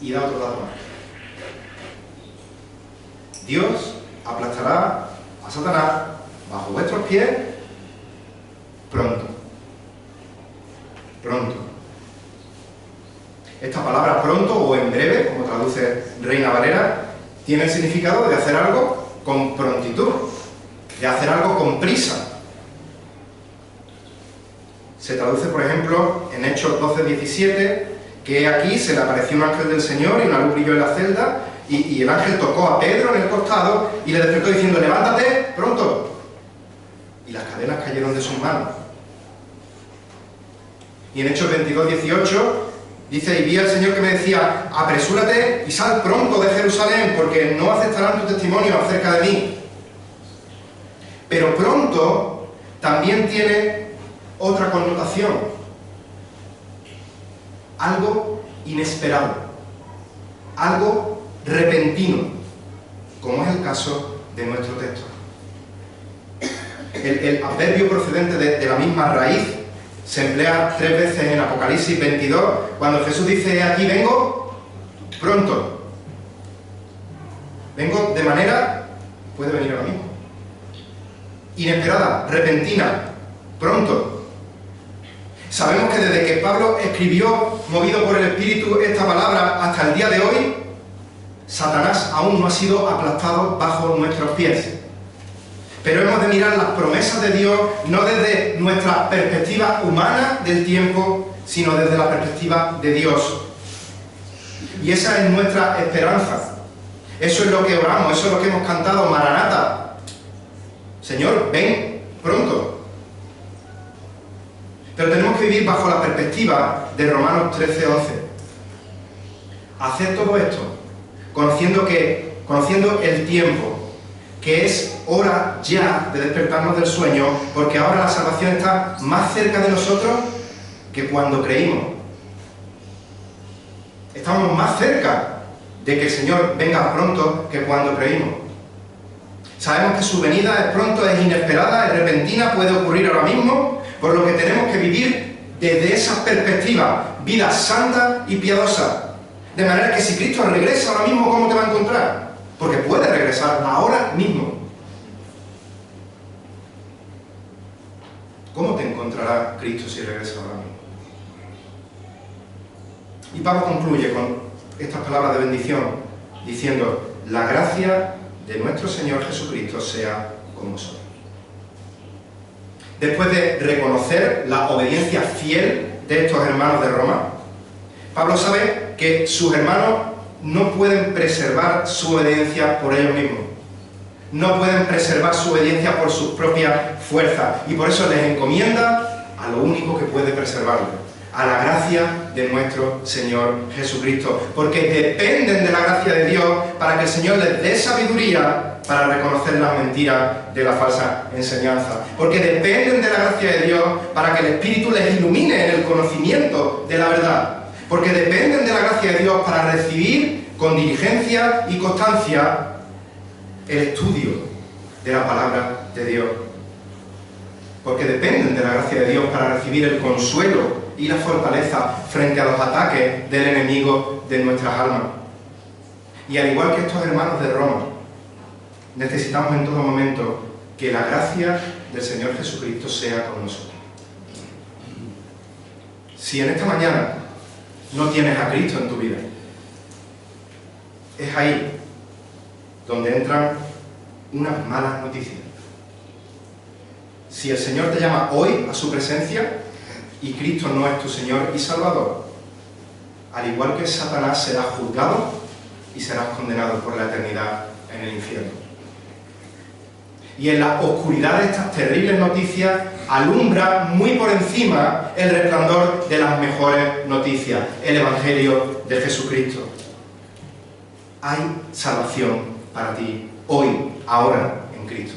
Y da otro dato más. Dios aplastará a Satanás bajo vuestros pies pronto. Pronto. Esta palabra pronto o en breve, como traduce Reina Valera, tiene el significado de hacer algo con prontitud, de hacer algo con prisa. Se traduce, por ejemplo, en Hechos 12:17, que aquí se le apareció un ángel del Señor y una luz brilló en la celda, y el ángel tocó a Pedro en el costado y le despertó diciendo: levántate, pronto. Y las cadenas cayeron de sus manos. Y en Hechos 22:18 dice: y vi al Señor que me decía: apresúrate y sal pronto de Jerusalén, porque no aceptarán tu testimonio acerca de mí. Pero pronto también tiene otra connotación: algo inesperado, algo repentino, como es el caso de nuestro texto. El adverbio procedente de la misma raíz se emplea 3 veces en Apocalipsis 22, cuando Jesús dice: aquí vengo pronto. Vengo de manera, puede venir ahora mismo, inesperada, repentina, pronto. Sabemos que desde que Pablo escribió, movido por el Espíritu, esta palabra hasta el día de hoy, Satanás aún no ha sido aplastado bajo nuestros pies. Pero hemos de mirar las promesas de Dios no desde nuestra perspectiva humana del tiempo, sino desde la perspectiva de Dios. Y esa es nuestra esperanza. Eso es lo que oramos, eso es lo que hemos cantado: Maranata. Señor, ven pronto. Pero tenemos que vivir bajo la perspectiva de Romanos 13:11. Hacer todo esto conociendo el tiempo, que es hora ya de despertarnos del sueño, porque ahora la salvación está más cerca de nosotros que cuando creímos. Estamos más cerca de que el Señor venga pronto que cuando creímos. Sabemos que su venida es pronto, es inesperada, es repentina, puede ocurrir ahora mismo, por lo que tenemos que vivir desde esa perspectiva, vida santa y piadosa. De manera que si Cristo regresa ahora mismo, ¿cómo te va a encontrar? Porque puede regresar ahora mismo. ¿Cómo te encontrará Cristo si regresa ahora mismo? Y Pablo concluye con estas palabras de bendición, diciendo: la gracia de nuestro Señor Jesucristo sea con vosotros. Después de reconocer la obediencia fiel de estos hermanos de Roma, Pablo sabe que sus hermanos no pueden preservar su obediencia por ellos mismos. No pueden preservar su obediencia por sus propias fuerzas. Y por eso les encomienda a lo único que puede preservarlo: a la gracia de nuestro Señor Jesucristo. Porque dependen de la gracia de Dios para que el Señor les dé sabiduría para reconocer las mentiras de la falsa enseñanza. Porque dependen de la gracia de Dios para que el Espíritu les ilumine en el conocimiento de la verdad. Porque dependen de la gracia de Dios para recibir con diligencia y constancia el estudio de la palabra de Dios. Porque dependen de la gracia de Dios para recibir el consuelo y la fortaleza frente a los ataques del enemigo de nuestras almas. Y al igual que estos hermanos de Roma, necesitamos en todo momento que la gracia del Señor Jesucristo sea con nosotros. Si en esta mañana no tienes a Cristo en tu vida, es ahí donde entran unas malas noticias. Si el Señor te llama hoy a su presencia y Cristo no es tu Señor y Salvador, al igual que Satanás, serás juzgado y serás condenado por la eternidad en el infierno. Y en la oscuridad de estas terribles noticias alumbra muy por encima el resplandor de las mejores noticias, el Evangelio de Jesucristo. Hay salvación para ti hoy, ahora, en Cristo.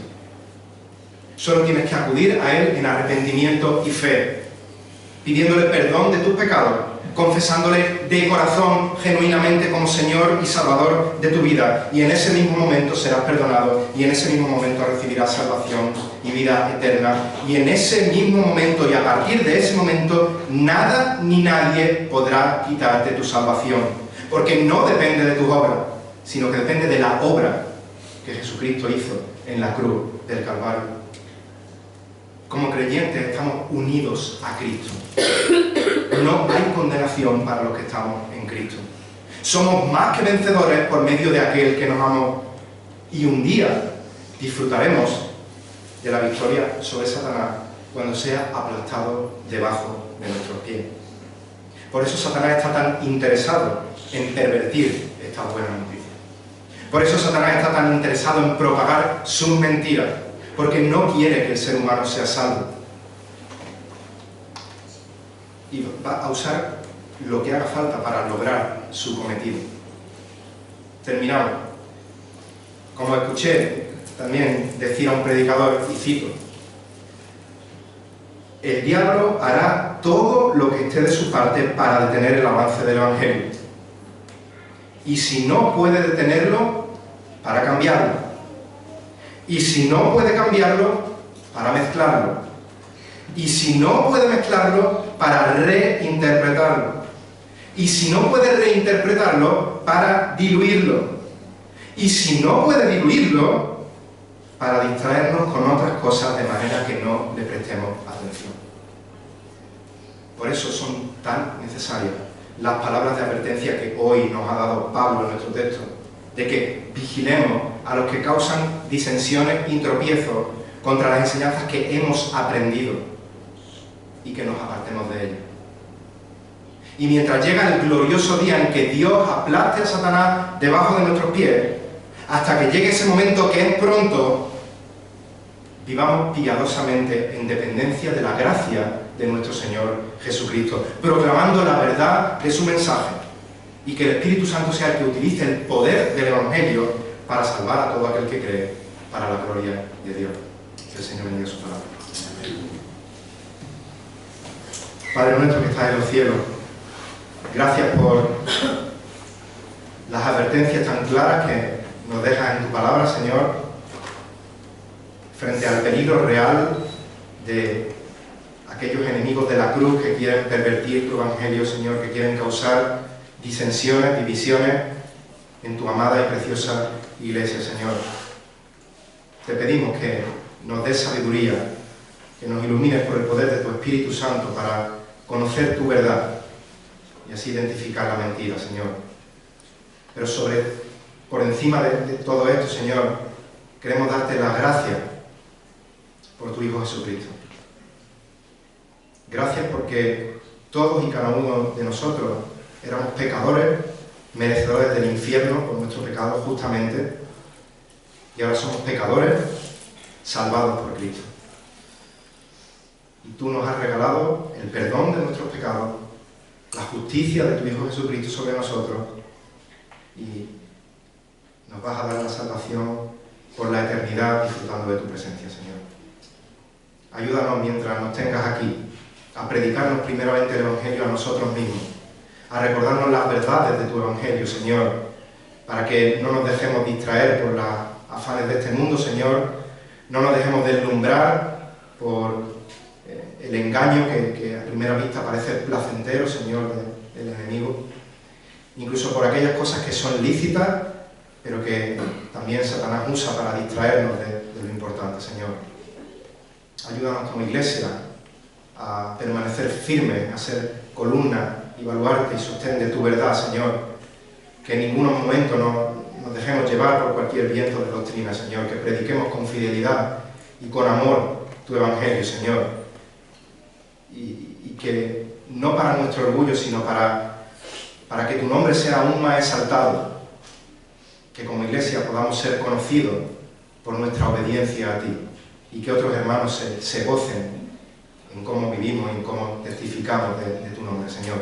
Solo tienes que acudir a Él en arrepentimiento y fe, pidiéndole perdón de tus pecados, confesándole de corazón, genuinamente, como Señor y Salvador de tu vida. Y en ese mismo momento serás perdonado, y en ese mismo momento recibirás salvación y vida eterna. Y en ese mismo momento, y a partir de ese momento, nada ni nadie podrá quitarte tu salvación. Porque no depende de tus obras, sino que depende de la obra que Jesucristo hizo en la cruz del Calvario. Como creyentes estamos unidos a Cristo. No hay condenación para los que estamos en Cristo. Somos más que vencedores por medio de aquel que nos amó. Y un día disfrutaremos de la victoria sobre Satanás cuando sea aplastado debajo de nuestros pies. Por eso Satanás está tan interesado en pervertir estas buenas noticias. Por eso Satanás está tan interesado en propagar sus mentiras, porque no quiere que el ser humano sea salvo. Y va a usar lo que haga falta para lograr su cometido. Terminamos. Como escuché también decir a un predicador, y cito: el diablo hará todo lo que esté de su parte para detener el avance del Evangelio. Y si no puede detenerlo, para cambiarlo. Y si no puede cambiarlo, para mezclarlo. Y si no puede mezclarlo, para reinterpretarlo. Y si no puede reinterpretarlo, para diluirlo. Y si no puede diluirlo, para distraernos con otras cosas de manera que no le prestemos atención. Por eso son tan necesarias las palabras de advertencia que hoy nos ha dado Pablo en nuestro texto, de que vigilemos a los que causan disensiones y tropiezos contra las enseñanzas que hemos aprendido y que nos apartemos de ellas. Y mientras llega el glorioso día en que Dios aplaste a Satanás debajo de nuestros pies, hasta que llegue ese momento que es pronto, vivamos piadosamente en dependencia de la gracia de nuestro Señor Jesucristo, proclamando la verdad de su mensaje, y que el Espíritu Santo sea el que utilice el poder del Evangelio para salvar a todo aquel que cree, para la gloria de Dios. Que el Señor bendiga su palabra. Padre nuestro que estás en los cielos, gracias por las advertencias tan claras que nos dejas en tu palabra, Señor, frente al peligro real de aquellos enemigos de la cruz que quieren pervertir tu Evangelio, Señor, que quieren causar disensiones, divisiones en tu amada y preciosa Iglesia, Señor. Te pedimos que nos des sabiduría, que nos ilumines por el poder de tu Espíritu Santo para conocer tu verdad y así identificar la mentira, Señor. Pero por encima de todo esto, Señor, queremos darte las gracias por tu Hijo Jesucristo. Gracias porque todos y cada uno de nosotros éramos pecadores, merecedores del infierno por nuestro pecado justamente, y ahora somos pecadores salvados por Cristo. Y tú nos has regalado el perdón de nuestros pecados, la justicia de tu Hijo Jesucristo sobre nosotros, y nos vas a dar la salvación por la eternidad disfrutando de tu presencia, Señor. Ayúdanos mientras nos tengas aquí a predicarnos primeramente el Evangelio a nosotros mismos, a recordarnos las verdades de tu Evangelio, Señor, para que no nos dejemos distraer por los afanes de este mundo, Señor, no nos dejemos deslumbrar por el engaño que a primera vista parece placentero, Señor, del enemigo, incluso por aquellas cosas que son lícitas, pero que también Satanás usa para distraernos de lo importante, Señor. Ayúdanos como Iglesia a permanecer firmes, a ser columna y baluarte y sostén de tu verdad, Señor. Que en ningún momento nos dejemos llevar por cualquier viento de doctrina, Señor. Que prediquemos con fidelidad y con amor tu Evangelio, Señor. Y que no para nuestro orgullo, sino para que tu nombre sea aún más exaltado. Que como Iglesia podamos ser conocidos por nuestra obediencia a ti. Y que otros hermanos se gocen en cómo vivimos y en cómo testificamos de tu nombre, Señor.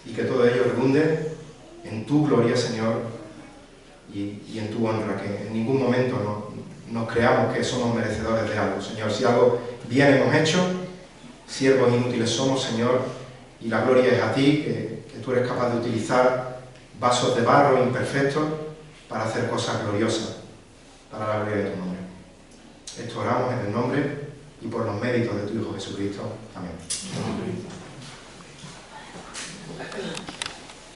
Y que todo ello redunde en tu gloria, Señor, y en tu honra, que en ningún momento nos creamos que somos merecedores de algo, Señor. Si algo bien hemos hecho, siervos inútiles somos, Señor, y la gloria es a ti, que tú eres capaz de utilizar vasos de barro imperfectos para hacer cosas gloriosas para la gloria de tu nombre. Esto oramos en el nombre y por los méritos de tu Hijo Jesucristo. Amén.